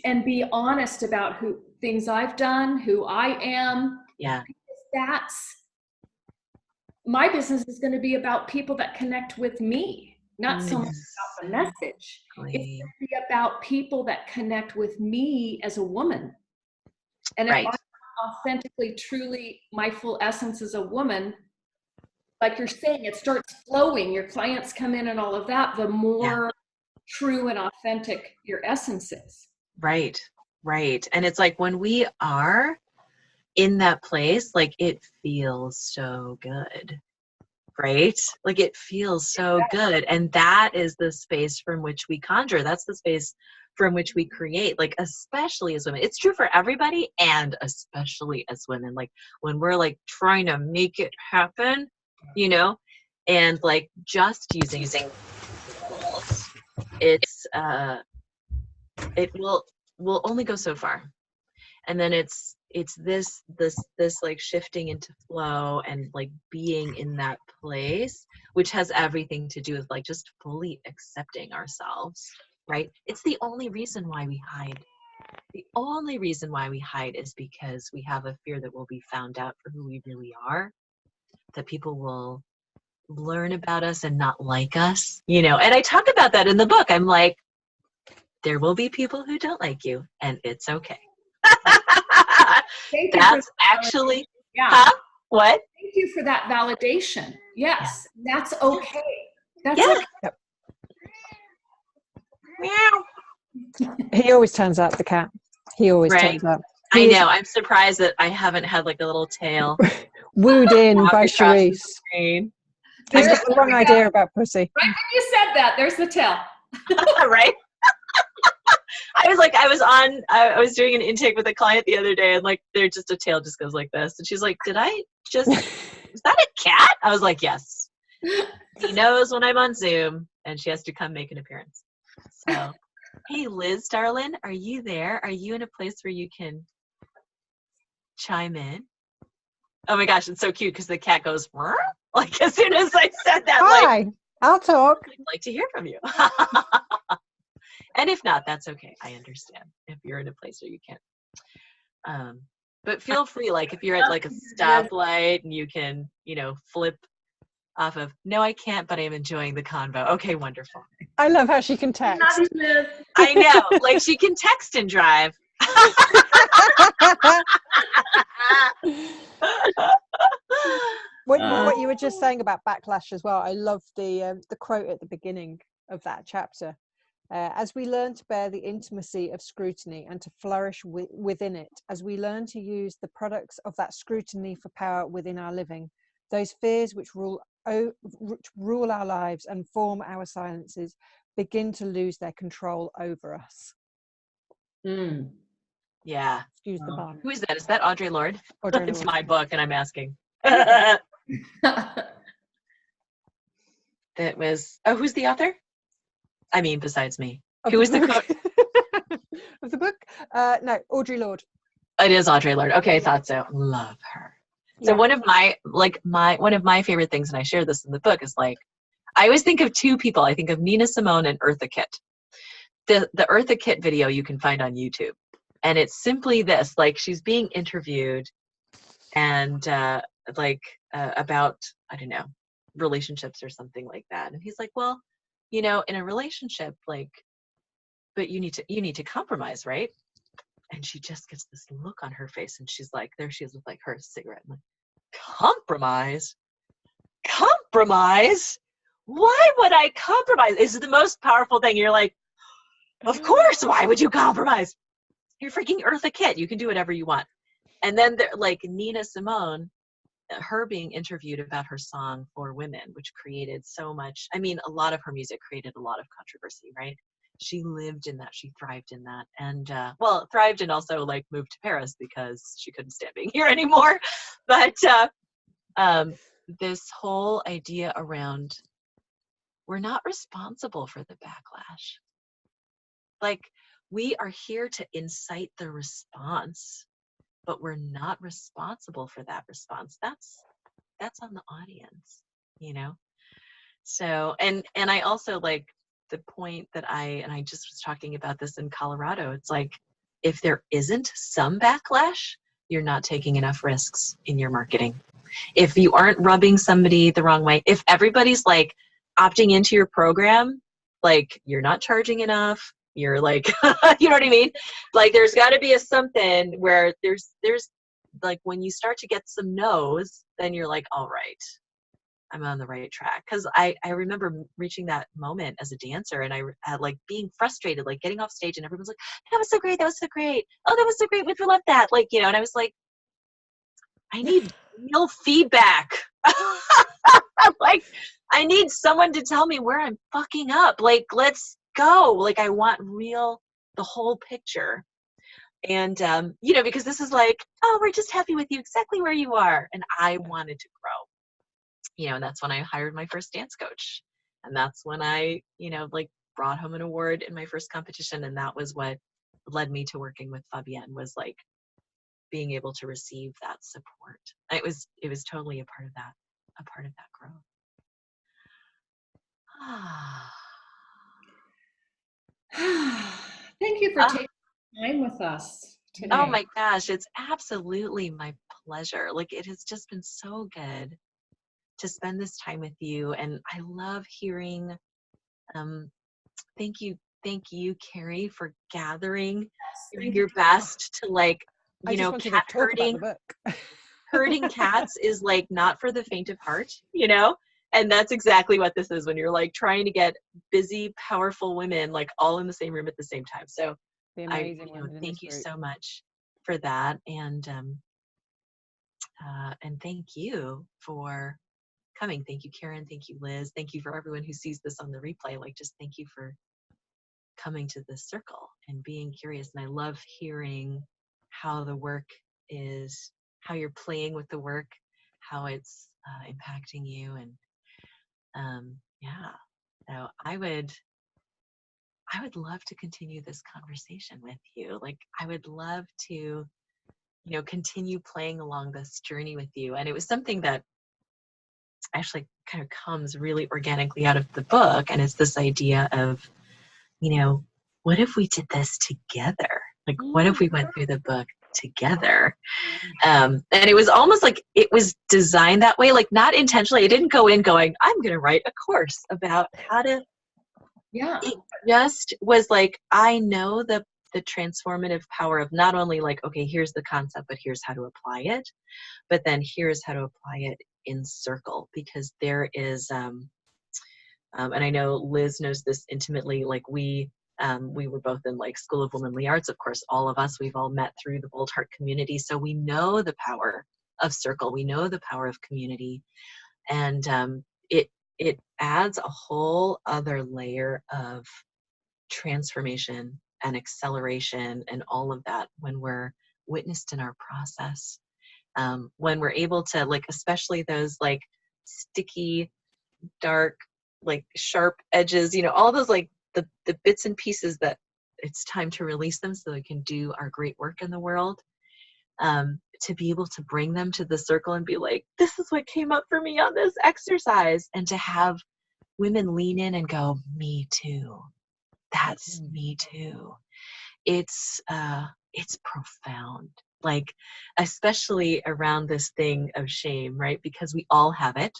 and be honest about things I've done, who I am. Yeah. Because my business is going to be about people that connect with me, not so much about the message. It's going to be about people that connect with me as a woman. And if I'm authentically, truly my full essence as a woman, like you're saying, it starts flowing. Your clients come in and all of that, the more true and authentic your essence is. Right. And it's like when we are in that place, like it feels so good, right? Like it feels so good. And that is the space from which we conjure. That's the space from which we create, like, especially as women. It's true for everybody and especially as women, like when we're like trying to make it happen, and like just using tools, it will only go so far. And then it's it's this like shifting into flow and like being in that place, which has everything to do with like just fully accepting ourselves, right? It's the only reason why we hide. The only reason why we hide is because we have a fear that we'll be found out for who we really are, that people will learn about us and not like us, you know. And I talk about that in the book. I'm like, there will be people who don't like you, and it's okay. Thank you. That's actually, yeah. huh? What? Thank you for that validation. Yes, Yeah. that's okay. That's Yeah. okay. Yep. Meow. He always turns up, the cat. He always turns up. I know. I'm surprised that I haven't had like a little tail wooed in by across the Charisse. screen. He's got the wrong idea about pussy. Right when you said that, there's the tail. Right? I was doing an intake with a client the other day, and like they're just a tail just goes like this, and she's like, is that a cat? I was like, yes. He knows when I'm on Zoom and she has to come make an appearance. So hey Liz, darling, are you there? Are you in a place where you can chime in? Oh my gosh, it's so cute because the cat goes like as soon as I said that. Hi, like, I'll talk. I'd like to hear from you. And if not, that's okay. I understand if you're in a place where you can't. But feel free, like if you're at like a stoplight and you can, you know, flip off of, no, I can't, but I'm enjoying the convo. Okay, wonderful. I love how she can text. I know, like she can text and drive. What you were just saying about backlash as well, I love the quote at the beginning of that chapter. As we learn to bear the intimacy of scrutiny and to flourish within it, as we learn to use the products of that scrutiny for power within our living, those fears which rule our lives and form our silences begin to lose their control over us. Yeah. Excuse the bun. Who is that? Is that Audre Lorde? It's my book, and I'm asking. That was. Oh, who's the author? I mean, besides me, who is the quote of the book? No, Audre Lorde. It is Audre Lorde. Okay, I thought so. Love her. So Yeah. one of my favorite things, and I share this in the book, is like I always think of two people. I think of Nina Simone and Eartha Kitt. The Eartha Kitt video you can find on YouTube, and it's simply this: like she's being interviewed, and about, I don't know, relationships or something like that, and he's like, well, you know, in a relationship, like, but you need to compromise, right? And she just gets this look on her face, and she's like, there she is with like her cigarette. I'm like, compromise? Why would I compromise? This is the most powerful thing. You're like, of course, why would you compromise? You're freaking Eartha Kitt. You can do whatever you want. And then like Nina Simone, her being interviewed about her song For Women, which created so much, I mean, a lot of her music created a lot of controversy, right? She lived in that, she thrived in that, and thrived, and also like moved to Paris because she couldn't stand being here anymore. But this whole idea around, we're not responsible for the backlash. Like, we are here to incite the response, but we're not responsible for that response. That's on the audience, you know? So, and I also like the point that I just was talking about this in Colorado. It's like, if there isn't some backlash, you're not taking enough risks in your marketing. If you aren't rubbing somebody the wrong way, if everybody's like opting into your program, like you're not charging enough, you're like, you know what I mean? Like there's got to be a something where there's like, when you start to get some no's, then you're like, all right, I'm on the right track. Because I remember reaching that moment as a dancer, and I had like being frustrated, like getting off stage, and everyone's like, that was so great, that was so great, oh, that was so great, we love that, like, you know. And I was like, I need real feedback. Like, I need someone to tell me where I'm fucking up. Like, let's go. Like, I want the whole picture. And, you know, because this is like, oh, we're just happy with you exactly where you are. And I wanted to grow, you know, and that's when I hired my first dance coach. And that's when I, you know, like brought home an award in my first competition. And that was what led me to working with Fabienne, was like being able to receive that support. It was totally a part of that growth. Thank you for taking time with us today. Oh my gosh, it's absolutely my pleasure. Like, it has just been so good to spend this time with you. And I love hearing, thank you, Carrie, for gathering your best to, like, I just wanted to talk about the book. Herding cats is like not for the faint of heart, you know? And that's exactly what this is when you're like trying to get busy, powerful women like all in the same room at the same time. So thank you so much for that. And thank you for coming. Thank you, Karen. Thank you, Liz. Thank you for everyone who sees this on the replay. Like, just thank you for coming to this circle and being curious. And I love hearing how the work is, how you're playing with the work, how it's impacting you. And so I would love to continue this conversation with you. Like, I would love to, continue playing along this journey with you. And it was something that actually kind of comes really organically out of the book. And it's this idea of, what if we did this together? Like, what if we went through the book together? And it was almost like it was designed that way, like not intentionally. It didn't go in going, I'm going to write a course about how to. Yeah. It just was like, I know the transformative power of not only like, okay, here's the concept, but here's how to apply it. But then here's how to apply it in circle, because there is, and I know Liz knows this intimately, like we were both in like School of Womanly Arts, of course, all of us, we've all met through the Bold Heart community. So we know the power of circle. We know the power of community. And it adds a whole other layer of transformation and acceleration and all of that when we're witnessed in our process. When we're able to, like, especially those like sticky, dark, like sharp edges, all those like the bits and pieces that it's time to release them so we can do our great work in the world. To be able to bring them to the circle and be like, this is what came up for me on this exercise. And to have women lean in and go, me too. That's me too. It's profound. Like, especially around this thing of shame, right? Because we all have it.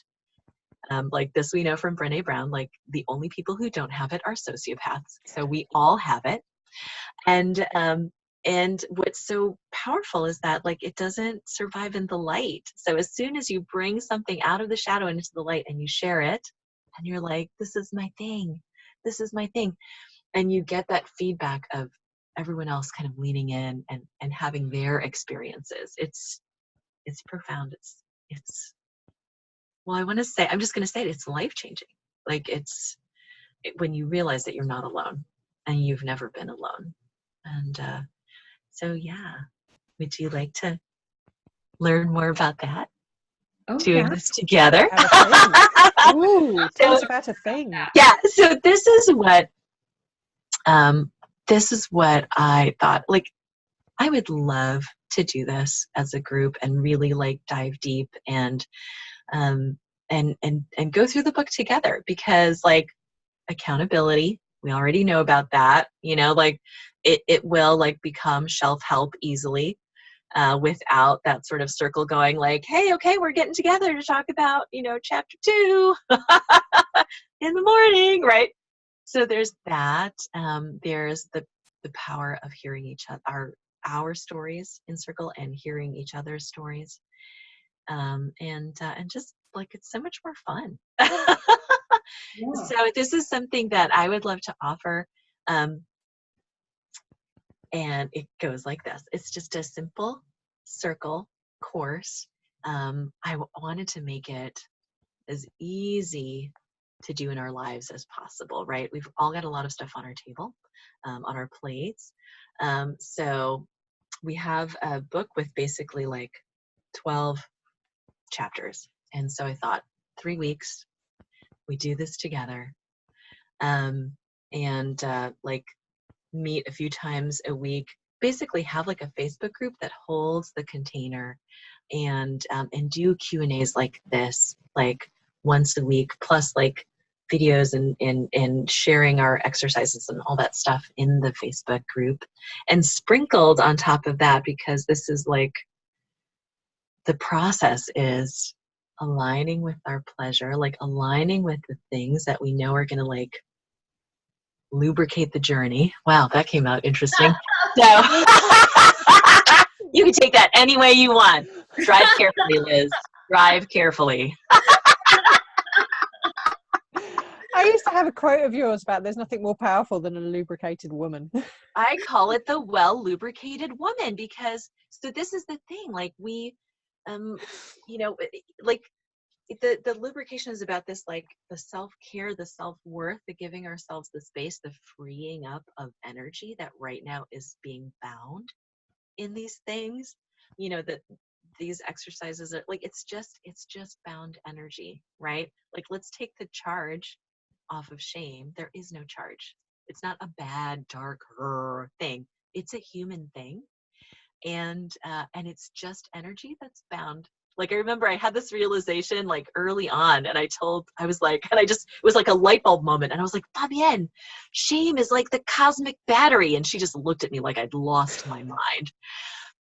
Like this, we know from Brené Brown, like the only people who don't have it are sociopaths. So we all have it. And what's so powerful is that, like, it doesn't survive in the light. So as soon as you bring something out of the shadow and into the light and you share it, and you're like, this is my thing. This is my thing. And you get that feedback of everyone else kind of leaning in and having their experiences. It's profound. Well, I'm just going to say it, it's life-changing. Like, when you realize that you're not alone and you've never been alone. And so, yeah, would you like to learn more about that? Doing this together? Ooh, tell us about a thing. Yeah, so this is what I thought. Like, I would love to do this as a group and really like dive deep and go through the book together, because like accountability, we already know about that, like it will like become shelf help easily without that sort of circle going like, hey, okay, we're getting together to talk about, chapter 2 in the morning, right? So there's that. There's the power of hearing each other, our stories in circle, and hearing each other's stories. And just like, it's so much more fun. Yeah. So this is something that I would love to offer. And it goes like this. It's just a simple circle course. I wanted to make it as easy to do in our lives as possible, right? We've all got a lot of stuff on our table, on our plates. So we have a book with basically like 12 chapters. And so I thought, 3 weeks, we do this together, and like meet a few times a week, basically have like a Facebook group that holds the container, and do Q&As like this, like once a week, plus like videos and sharing our exercises and all that stuff in the Facebook group. And sprinkled on top of that, because this is like, the process is aligning with our pleasure, like aligning with the things that we know are going to like lubricate the journey. Wow, that came out interesting. So you can take that any way you want. Drive carefully, Liz. Drive carefully. I used to have a quote of yours about there's nothing more powerful than a lubricated woman. I call it the well-lubricated woman, because, so this is the thing, like we, you know, like the lubrication is about this, like the self-care, the self-worth, the giving ourselves the space, the freeing up of energy that right now is being bound in these things, you know, that these exercises are like, it's just bound energy, right? Like, let's take the charge off of shame. There is no charge. It's not a bad, dark thing. It's a human thing. And it's just energy that's bound. Like, I remember I had this realization like early on, and I was like, it was like a light bulb moment. And I was like, Fabienne, shame is like the cosmic battery. And she just looked at me like I'd lost my mind.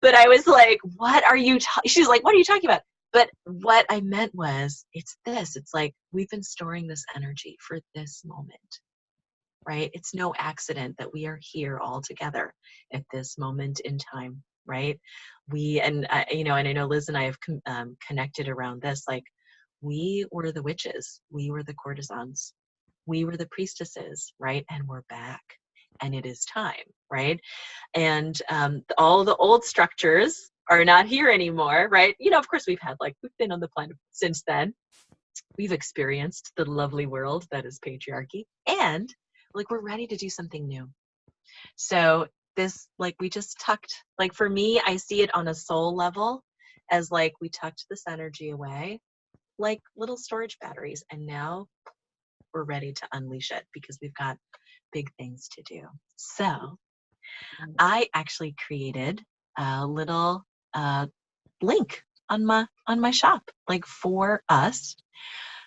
But I was like, what are you she's like, what are you talking about? But what I meant was, it's this. It's like, we've been storing this energy for this moment, right? It's no accident that we are here all together at this moment in time, right? And I know Liz and I have connected around this. Like, we were the witches. We were the courtesans. We were the priestesses, right? And we're back. And it is time, right? And all the old structures are not here anymore, right? You know, of course, we've been on the planet since then. We've experienced the lovely world that is patriarchy, and like, we're ready to do something new. So this, like, we just tucked, like, for me, I see it on a soul level as like, we tucked this energy away like little storage batteries, and now we're ready to unleash it because we've got big things to do. So I actually created a little link on my shop, like, for us.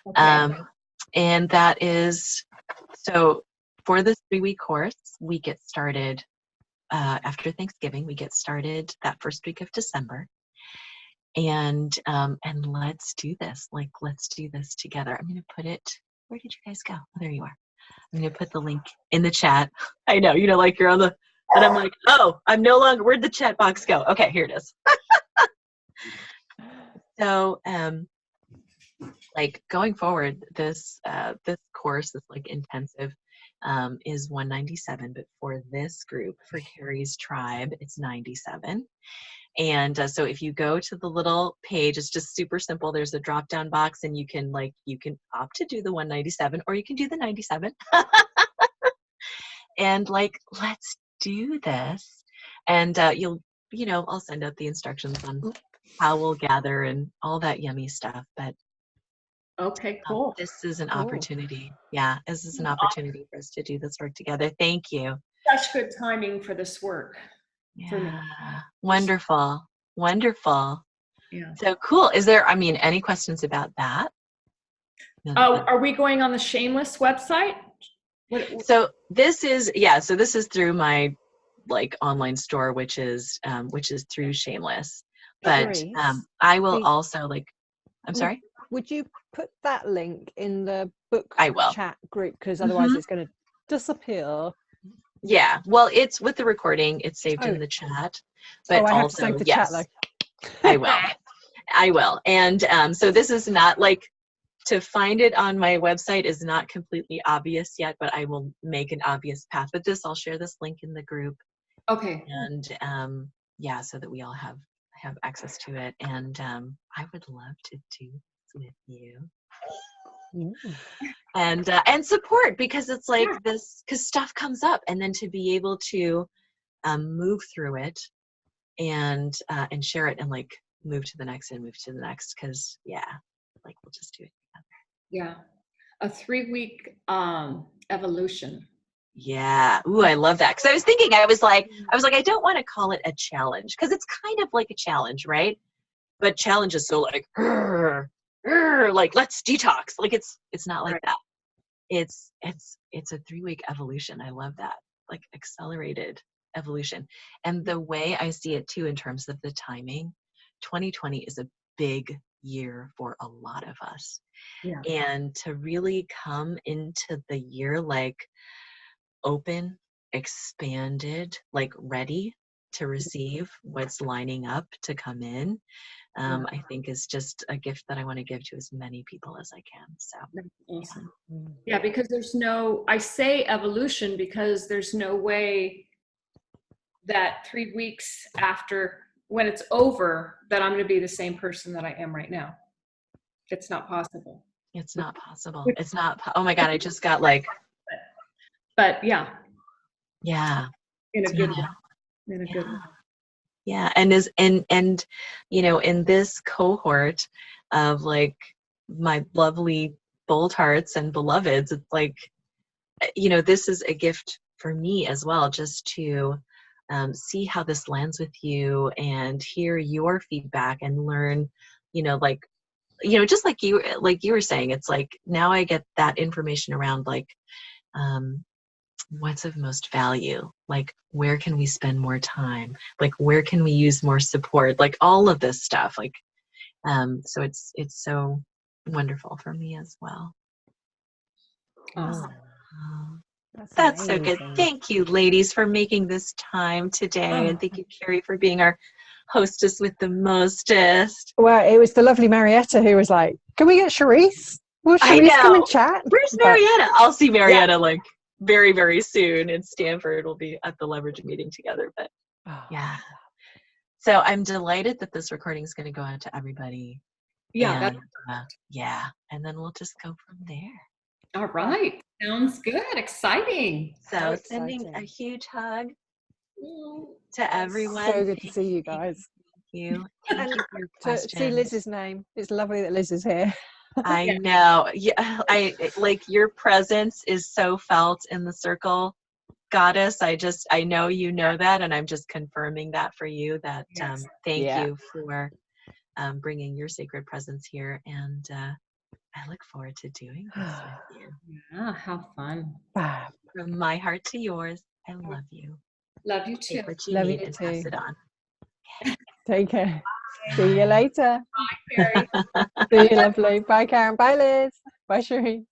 Okay. And that is, so for this 3-week course, we get started after Thanksgiving. We get started that first week of December. And let's do this. Like, let's do this together. I'm going to put it, where did you guys go? Oh, there you are. I'm going to put the link in the chat. I know, like, you're on the, and I'm like, oh, I'm no longer, where'd the chat box go? Okay, here it is. So, like, going forward, this course, this like intensive, is $197, but for this group, for Carrie's tribe, it's $97. And so if you go to the little page, it's just super simple. There's a drop down box, and you can opt to do the $197, or you can do the $97. And like, let's do this. And I'll send out the instructions on how we'll gather and all that yummy stuff. But okay, cool. This is an opportunity. Yeah, this is an opportunity for us to do this work together. Thank you. Such good timing for this work. Yeah, wonderful. Yeah. So cool. Is there, any questions about that? Oh, are we going on the Shameless website? So this is through my like online store, which is through Shameless. But Charisse, I will also I'm sorry? Would you put that link in the book chat group? Because otherwise it's going to disappear. Yeah. Well, it's with the recording. It's saved in the chat. But I have also, to save the yes, chat though. I will. And so this is not like, to find it on my website is not completely obvious yet, but I will make an obvious path. But I'll share this link in the group. Okay. And so that we all have access to it. And I would love to do this with you. And support, because it's like this, because stuff comes up, and then to be able to move through it and share it, and like move to the next, because like, we'll just do it together. Yeah, a 3-week evolution. Yeah. Ooh, I love that. Because I was thinking, I was like, I don't want to call it a challenge because it's kind of like a challenge, right? But challenge is so like, like let's detox. Like it's not like that. It's a 3-week evolution. I love that. Like accelerated evolution. And the way I see it too, in terms of the timing, 2020 is a big year for a lot of us. Yeah. And to really come into the year like open, expanded, like ready to receive what's lining up to come in, I think is just a gift that I want to give to as many people as I can. So That's awesome. Yeah, because I say evolution because there's no way that 3 weeks after, when it's over, that I'm going to be the same person that I am right now. It's not possible. It's not possible. It's not. Oh my God. I just got like. But yeah. Yeah. In a good way. In a good way. Yeah. And you know, in this cohort of like my lovely bold hearts and beloveds, it's like, you know, this is a gift for me as well, just to see how this lands with you and hear your feedback and learn, you know, like, you know, just like you were saying, it's like now I get that information around like what's of most value, like where can we spend more time, like where can we use more support, like all of this stuff, like so it's so wonderful for me as well. Awesome. That's so good. Thank you, ladies, for making this time today. And thank you, Carrie, for being our hostess with the mostest. Well, it was the lovely Marietta who was like, can we get Charisse? Will Charisse come and chat? Where's Marietta? I'll see Marietta like very, very soon in Stanford. We'll be at the Leverage meeting together. But yeah. So I'm delighted that this recording is going to go out to everybody. Yeah. And, and then we'll just go from there. All right. Sounds good. Exciting. So sending a huge hug to everyone. So good to see you guys. Thank you. Thank you for your questions. To see Liz's name. It's lovely that Liz is here. I know. Yeah, I like your presence is so felt in the circle, Goddess. I know you know that, and I'm just confirming that for you. That thank you for bringing your sacred presence here, and I look forward to doing this with you. Yeah, how fun. From my heart to yours, I love you. Love you too. Take what you need and pass it on. Take care. Bye. See you later. Bye, Carrie. See you, lovely. Bye, Karen. Bye, Liz. Bye, Cherie.